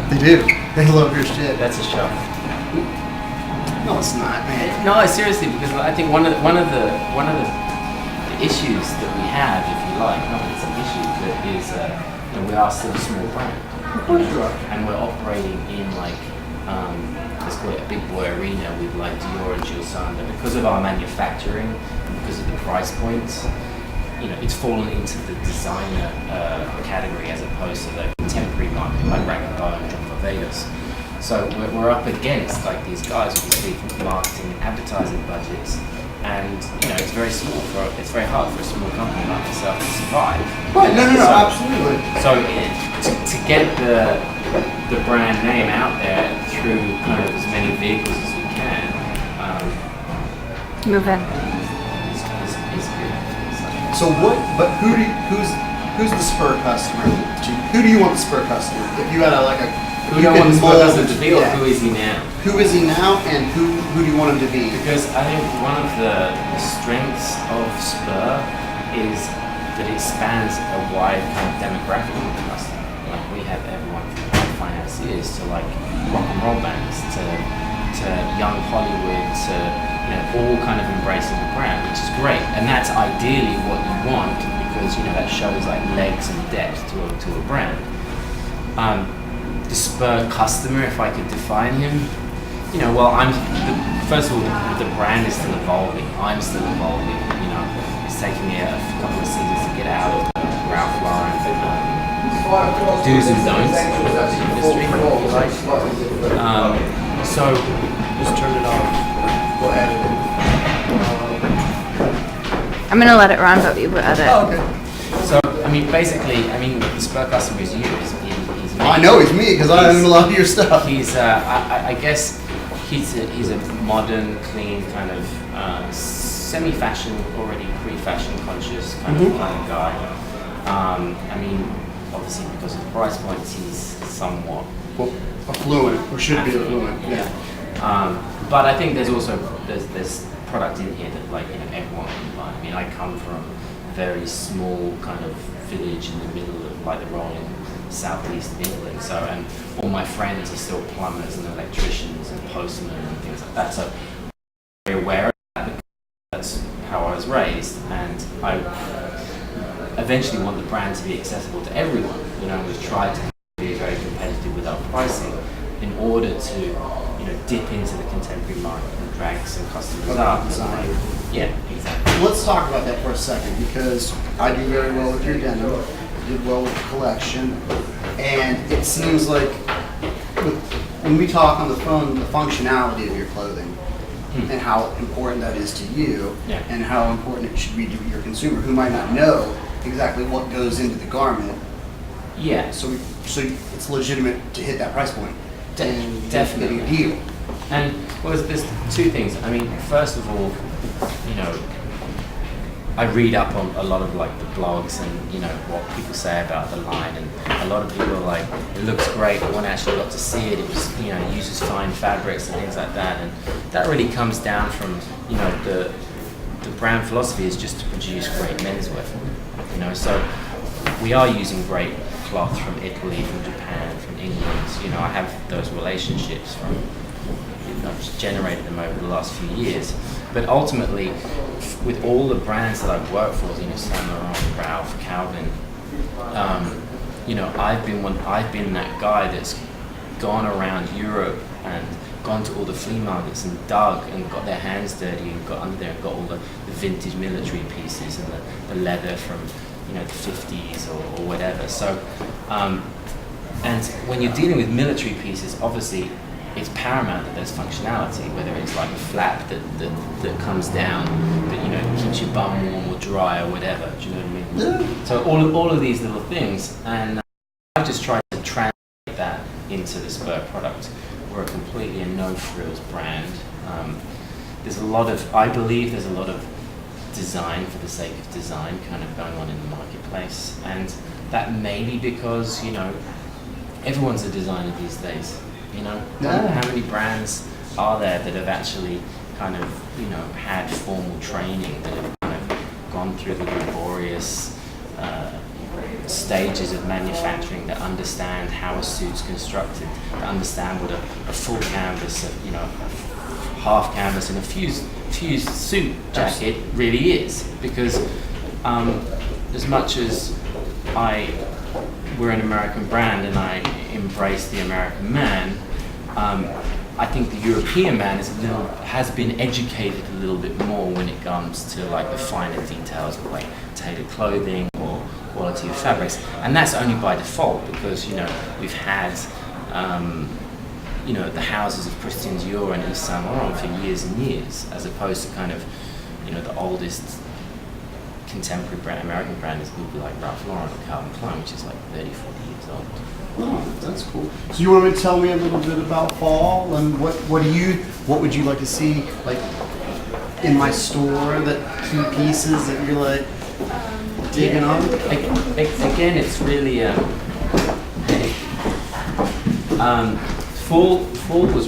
They do. They love your shit. That's a shock. No, it's not, man. No, seriously, because I think one of the issues that we have, if you like, not that it's an issue, but is we are still a small brand. Of course you are. And we're operating in like let's call it a big boy arena with like Dior and Jules Sander. Because of our manufacturing and because of the price points, it's fallen into the designer category as opposed to the contemporary market like Rag & Bone and John Vegas. So we're up against like these guys with these big marketing and advertising budgets, and it's very hard for a small company like myself to survive. Right? No, absolutely. So to get the brand name out there through kind of as many vehicles as we can, move in. Is good. So what? But who's the Spurr customer? Who do you want the Spurr customer? If you had who do I want the Spurr customer to be, or who is he now? Who is he now, and who do you want him to be? Because I think one of the strengths of Spurr is that it spans a wide kind of demographic of the customer. Like we have everyone from high financiers to like rock and roll bands to young Hollywood to all kind of embracing the brand, which is great. And that's ideally what you want because that shows like legs and depth to a brand. The Spurr customer, if I could define him, first of all, the brand is still evolving. I'm still evolving. It's taking me a couple of seasons to get out of the Ralph Lauren do's and don'ts of the industry. So Just turn it off. Go ahead. I'm gonna let it run, but you put edit. Oh, okay. So basically, the Spurr customer is you. He's me. I know he's me because I own a lot of your stuff. He's, I guess, he's a modern, clean kind of semi-fashion, already pre-fashion conscious kind of guy. Obviously because of the price points, he's somewhat Affluent, or should be affluent. Yeah. But I think there's also there's product in here that everyone can buy. I come from a very small kind of village in the middle of the rolling southeast of England. So, and all my friends are still plumbers and electricians and postmen and things like that. So, I'm very aware of that because that's how I was raised. And I eventually want the brand to be accessible to everyone. We've tried to be very competitive with our pricing in order to, dip into the contemporary market and drag some customers up. Yeah, exactly. Let's talk about that for a second because I do very well with your denim. You did well with the collection, and it seems like when we talk on the phone, the functionality of your clothing and how important that is to you, and how important it should be to your consumer who might not know exactly what goes into the garment. Yeah. So it's legitimate to hit that price point. Definitely a deal. And there's two things. First of all, I read up on a lot of the blogs and what people say about the line, and a lot of people are like, it looks great, but when I actually got to see it, it was uses fine fabrics and things like that, and that really comes down from the brand philosophy is just to produce great menswear. So we are using great cloth from Italy, from Japan, from England. I have those relationships from. I've just generated them over the last few years. But ultimately, with all the brands that I've worked for, Saint Laurent, Ralph, Calvin, I've been that guy that's gone around Europe and gone to all the flea markets and dug and got their hands dirty and got under there and got all the vintage military pieces and the leather from the 50s or whatever. So, and when you're dealing with military pieces, obviously it's paramount that there's functionality, whether it's like a flap that comes down that keeps your bum warm or dry or whatever. Do you know what I mean? Yeah. So all of these little things, and I've just tried to translate that into the Spurr product. We're a completely a no-frills brand. I believe there's a lot of design for the sake of design kind of going on in the marketplace, and that may be because everyone's a designer these days. How many brands are there that have actually kind of had formal training, that have kind of gone through the laborious stages of manufacturing, that understand how a suit's constructed, that understand what a full canvas, half canvas, and a fused suit jacket really is. Because as much as we're an American brand and I embrace the American man, I think the European man has been educated a little bit more when it comes to like the finer details of like tailored clothing or quality of fabrics, and that's only by default because we've had the houses of Christian Dior and Yves Saint Laurent for years and years, as opposed to kind of the oldest contemporary American brand would be like Ralph Lauren or Calvin Klein, which is like 30, 40 years old. Oh, that's cool. So you want me to tell me a little bit about fall and what would you like to see like in my store, that key pieces that you're like digging on? Again, it's really fall was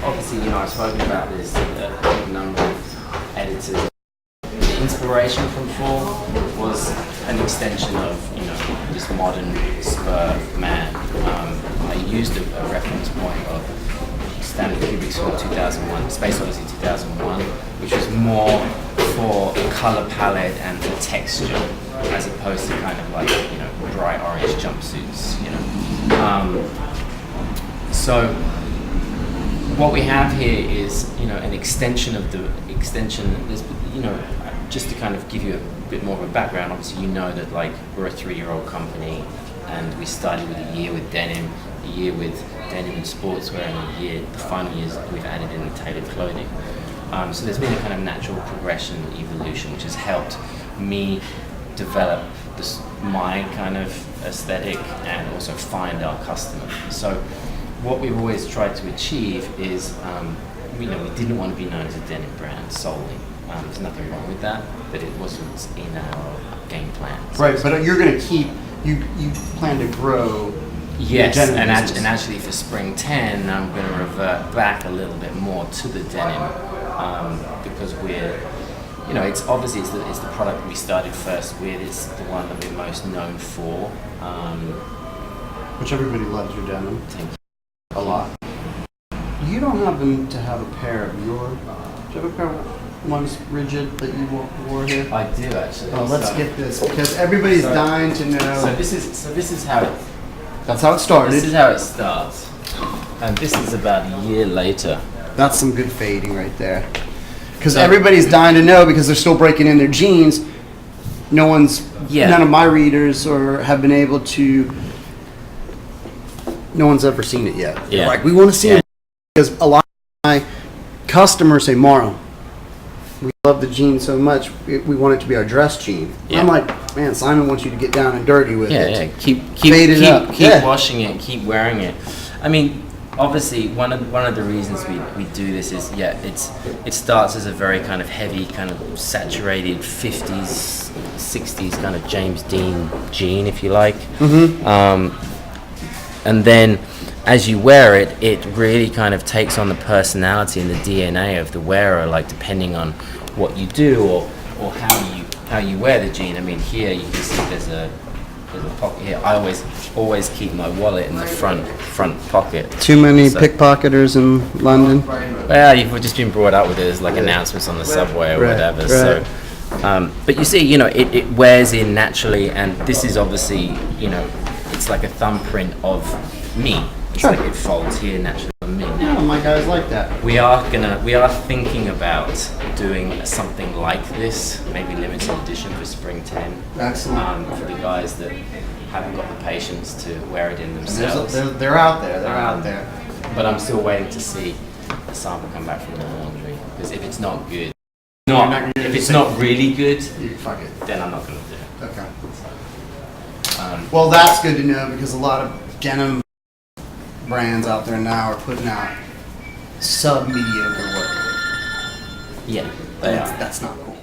obviously I've spoken about this a number of editors. The inspiration from fall was an extension of this modern Spurr man. I used a reference point of Stanley Kubrick's film 2001, Space Odyssey 2001, which was more for color palette and for texture, as opposed to kind of like dry orange jumpsuits. So what we have here is an extension of the extension. There's just to kind of give you a bit more of a background, obviously that like we're a 3-year-old company, and we started with a year with denim, a year with denim and sportswear, and the final years we've added in the tailored clothing. So there's been a kind of natural progression, evolution, which has helped me develop my kind of aesthetic and also find our customer. So what we've always tried to achieve is, we didn't want to be known as a denim brand solely. There's nothing wrong with that, but it wasn't in our game plan. Right, but you're going to keep, you plan to grow. Yes, and actually for spring 10, I'm going to revert back a little bit more to the denim, because we're, it's obviously it's the product that we started first with. It's the one that we're most known for. Which everybody loves your denim. Thank you. A lot. You don't happen to have a pair of do you have a pair of ones rigid that you wore here? I do actually. Oh, let's get this, because everybody's dying to know. So this is how it. That's how it started. This is how it starts, and this is about a year later. That's some good fading right there. Because everybody's dying to know, because they're still breaking in their jeans. None of my readers have been able to. No one's ever seen it yet. Yeah. Like, we want to see it, because a lot of my customers say, Marlon, we love the jean so much, we want it to be our dress jean. Yeah. I'm like, man, Simon wants you to get down and dirty with it. Yeah, keep washing it, keep wearing it. I mean, obviously, one of the reasons we do this is it starts as a very kind of heavy, kind of saturated 50s, 60s kind of James Dean jean, if you like. Mm-hmm. And then as you wear it, it really kind of takes on the personality and the DNA of the wearer, like depending on what you do or how you wear the jean. I mean, here you can see there's a pocket here. I always keep my wallet in the front pocket. Too many pickpocketers in London? Well, you've just been brought up with it as like announcements on the subway or whatever. Right. So, but you see, it wears in naturally, and this is obviously, it's like a thumbprint of me. It's like it folds here naturally on me. Yeah, my guys like that. We are thinking about doing something like this, maybe limited edition for spring 10. Excellent. For the guys that haven't got the patience to wear it in themselves. They're out there. They're out there. But I'm still waiting to see the sample come back from the laundry, because if it's not good, if it's not really good, fuck it. then I'm not going to do it. Okay. Well, that's good to know, because a lot of denim brands out there now are putting out sub-mediocre work. Yeah, they are. That's not cool.